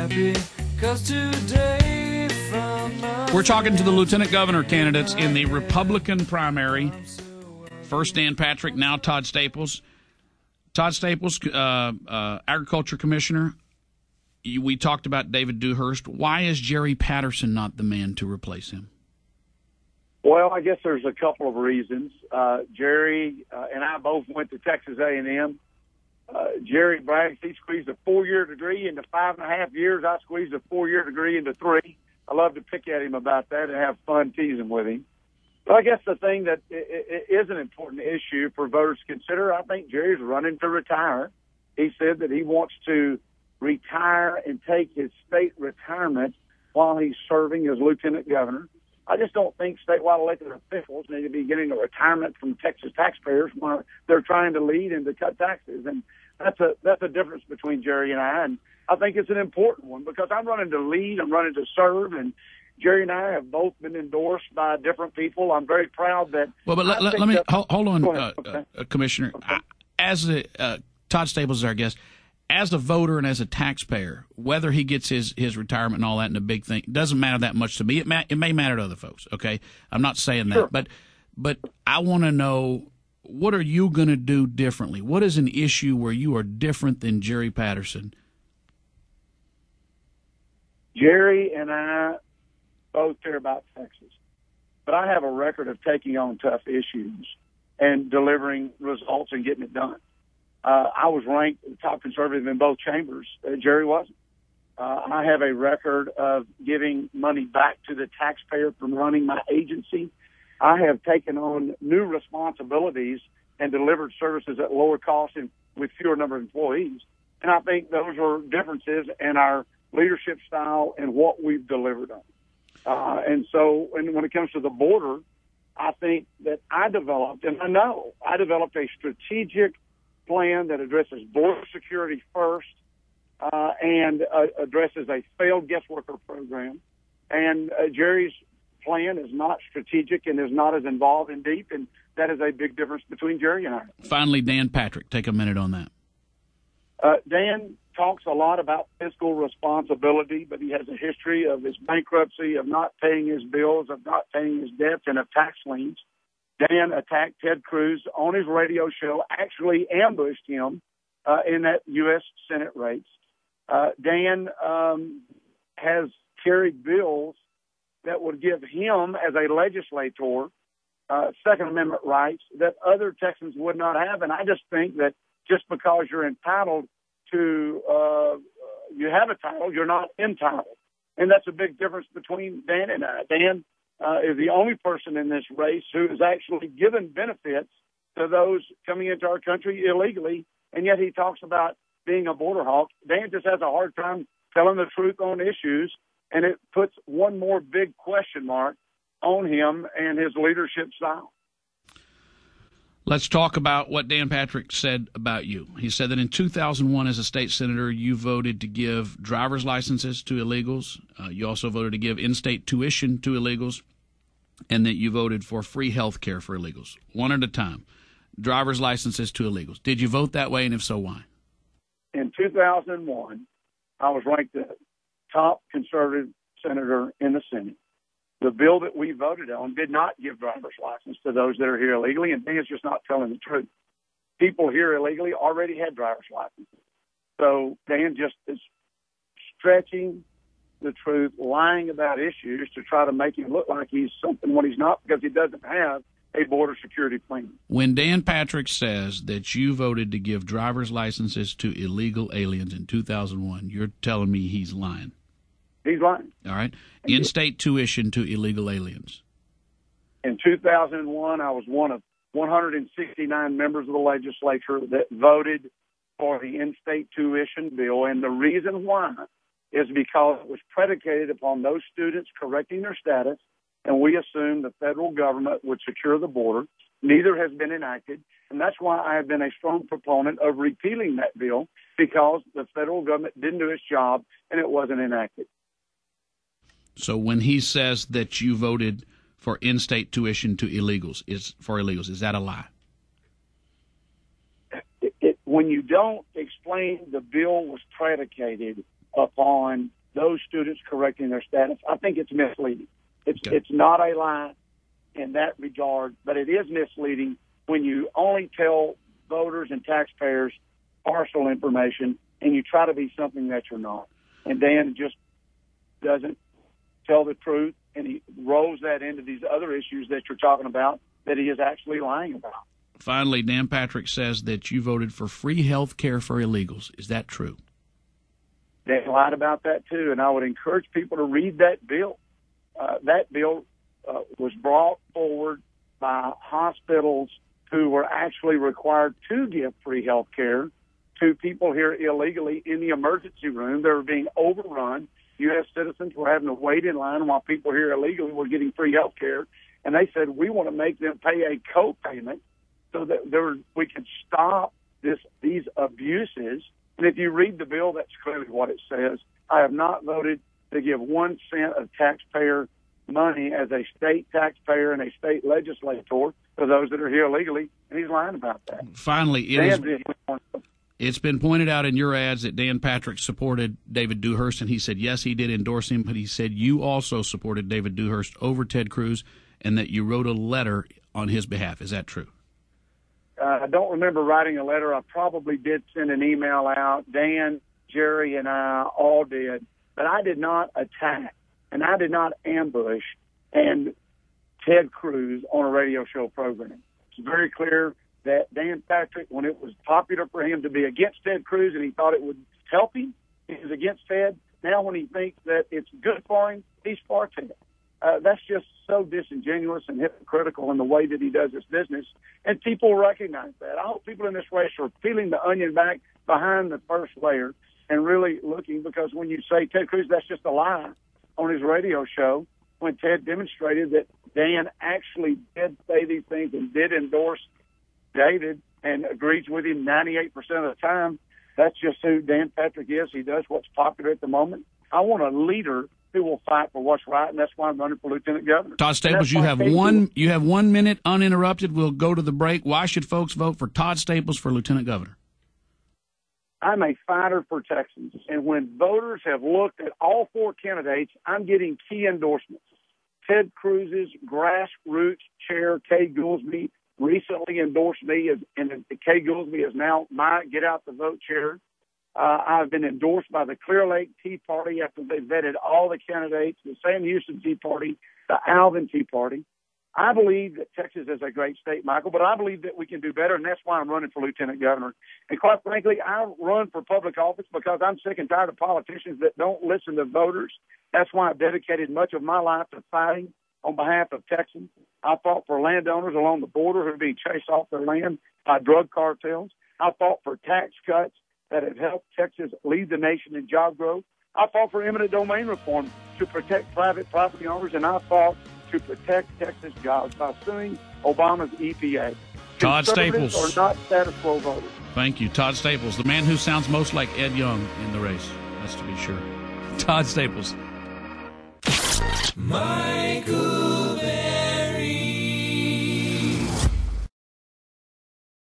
happy, 'cause today from We're talking to the lieutenant governor candidates in the Republican primary. First Dan Patrick, now Todd Staples. Todd Staples, Agriculture Commissioner. We talked about David Dewhurst. Why is Jerry Patterson not the man to replace him? Well, I guess there's a couple of reasons. Jerry and I both went to Texas A&M. Jerry brags he squeezed a 4-year degree into 5.5 years. I squeezed a 4-year degree into 3. I love to pick at him about that and have fun teasing with him. But I guess the thing that is an important issue for voters to consider, I think Jerry's running to retire. He said that he wants to retire and take his state retirement while he's serving as lieutenant governor. I just don't think statewide elected officials need to be getting a retirement from Texas taxpayers when they're trying to lead and to cut taxes. And that's a difference between Jerry and I. And I think it's an important one because I'm running to lead, I'm running to serve, and Jerry and I have both been endorsed by different people. I'm very proud that. Well, but let me hold on, Commissioner. Okay. Todd Staples is our guest. As a voter and as a taxpayer, whether he gets his retirement and all that and a big thing doesn't matter that much to me. It may matter to other folks. Okay, I'm not saying that, sure. but I want to know, what are you going to do differently? What is an issue where you are different than Jerry Patterson? Jerry and I both care about Texas, but I have a record of taking on tough issues and delivering results and getting it done. I was ranked the top conservative in both chambers. Jerry wasn't. I have a record of giving money back to the taxpayer from running my agency. I have taken on new responsibilities and delivered services at lower cost and with fewer number of employees. And I think those are differences in our leadership style and what we've delivered on. And so when it comes to the border, I think that I developed a strategic plan that addresses border security first and addresses a failed guest worker program. And Jerry's plan is not strategic and is not as involved and deep, and that is a big difference between Jerry and I. Finally, Dan Patrick, take a minute on that. Dan talks a lot about fiscal responsibility, but he has a history of his bankruptcy, of not paying his bills, of not paying his debts, and of tax liens. Dan attacked Ted Cruz on his radio show, actually ambushed him in that U.S. Senate race. Dan has carried bills that would give him, as a legislator, Second Amendment rights that other Texans would not have. And I just think that just because you're entitled to, you have a title, you're not entitled. And that's a big difference between Dan and I. Dan is the only person in this race who has actually given benefits to those coming into our country illegally, and yet he talks about being a border hawk. Dan just has a hard time telling the truth on issues, and it puts one more big question mark on him and his leadership style. Let's talk about what Dan Patrick said about you. He said that in 2001, as a state senator, you voted to give driver's licenses to illegals. You also voted to give in-state tuition to illegals, and that you voted for free health care for illegals. One at a time. Driver's licenses to illegals. Did you vote that way, and if so, why? In 2001, I was ranked the top conservative senator in the Senate. The bill that we voted on did not give driver's license to those that are here illegally, and Dan's just not telling the truth. People here illegally already had driver's licenses. So Dan just is stretching the truth, lying about issues to try to make him look like he's something when he's not, because he doesn't have a border security plan. When Dan Patrick says that you voted to give driver's licenses to illegal aliens in 2001, you're telling me he's lying. He's lying. All right. In-state tuition to illegal aliens. In 2001, I was one of 169 members of the legislature that voted for the in-state tuition bill, and the reason why is because it was predicated upon those students correcting their status, and we assumed the federal government would secure the border. Neither has been enacted, and that's why I have been a strong proponent of repealing that bill, because the federal government didn't do its job and it wasn't enacted. So when he says that you voted for in-state tuition to illegals, is that a lie? When you don't explain the bill was predicated upon those students correcting their status. I think it's misleading. Okay. It's not a lie in that regard, but it is misleading when you only tell voters and taxpayers partial information and you try to be something that you're not. And Dan just doesn't tell the truth, and he rolls that into these other issues that you're talking about that he is actually lying about. Finally, Dan Patrick says that you voted for free health care for illegals. Is that true? Dan lied about that, too, and I would encourage people to read that bill. That bill was brought forward by hospitals who were actually required to give free health care to people here illegally in the emergency room. They were being overrun. U.S. citizens were having to wait in line while people here illegally were getting free health care. And they said, we want to make them pay a co-payment so that we can stop these abuses. And if you read the bill, that's clearly what it says. I have not voted to give 1 cent of taxpayer money as a state taxpayer and a state legislator for those that are here illegally, and he's lying about that. Finally, it's been pointed out in your ads that Dan Patrick supported David Dewhurst, and he said, yes, he did endorse him, but he said you also supported David Dewhurst over Ted Cruz and that you wrote a letter on his behalf. Is that true? I don't remember writing a letter. I probably did send an email out. Dan, Jerry, and I all did. But I did not attack, and I did not ambush and Ted Cruz on a radio show program. It's very clear that Dan Patrick, when it was popular for him to be against Ted Cruz and he thought it would help him, he was against Ted. Now when he thinks that it's good for him, he's for Ted. That's just so disingenuous and hypocritical in the way that he does his business, and people recognize that. I hope people in this race are peeling the onion back behind the first layer and really looking, because when you say Ted Cruz, that's just a lie on his radio show, when Ted demonstrated that Dan actually did say these things and did endorse David and agrees with him 98% of the time. That's just who Dan Patrick is. He does what's popular at the moment. I want a leader who will fight for what's right, and that's why I'm running for lieutenant governor. Todd Staples, you have 1 minute uninterrupted. We'll go to the break. Why should folks vote for Todd Staples for lieutenant governor? I'm a fighter for Texans, and when voters have looked at all 4 candidates, I'm getting key endorsements. Ted Cruz's grassroots chair, Kay Goolsbee, recently endorsed me, and Kay Goolsbee is now my Get Out the Vote chair. I've been endorsed by the Clear Lake Tea Party after they vetted all the candidates, the Sam Houston Tea Party, the Alvin Tea Party. I believe that Texas is a great state, Michael, but I believe that we can do better, and that's why I'm running for lieutenant governor. And quite frankly, I run for public office because I'm sick and tired of politicians that don't listen to voters. That's why I've dedicated much of my life to fighting on behalf of Texans. I fought for landowners along the border who are being chased off their land by drug cartels. I fought for tax cuts that have helped Texas lead the nation in job growth. I fought for eminent domain reform to protect private property owners, and I fought to protect Texas jobs by suing Obama's EPA. Todd Staples are not status quo voters. Thank you. Todd Staples, the man who sounds most like Ed Young in the race. That's to be sure. Todd Staples. Michael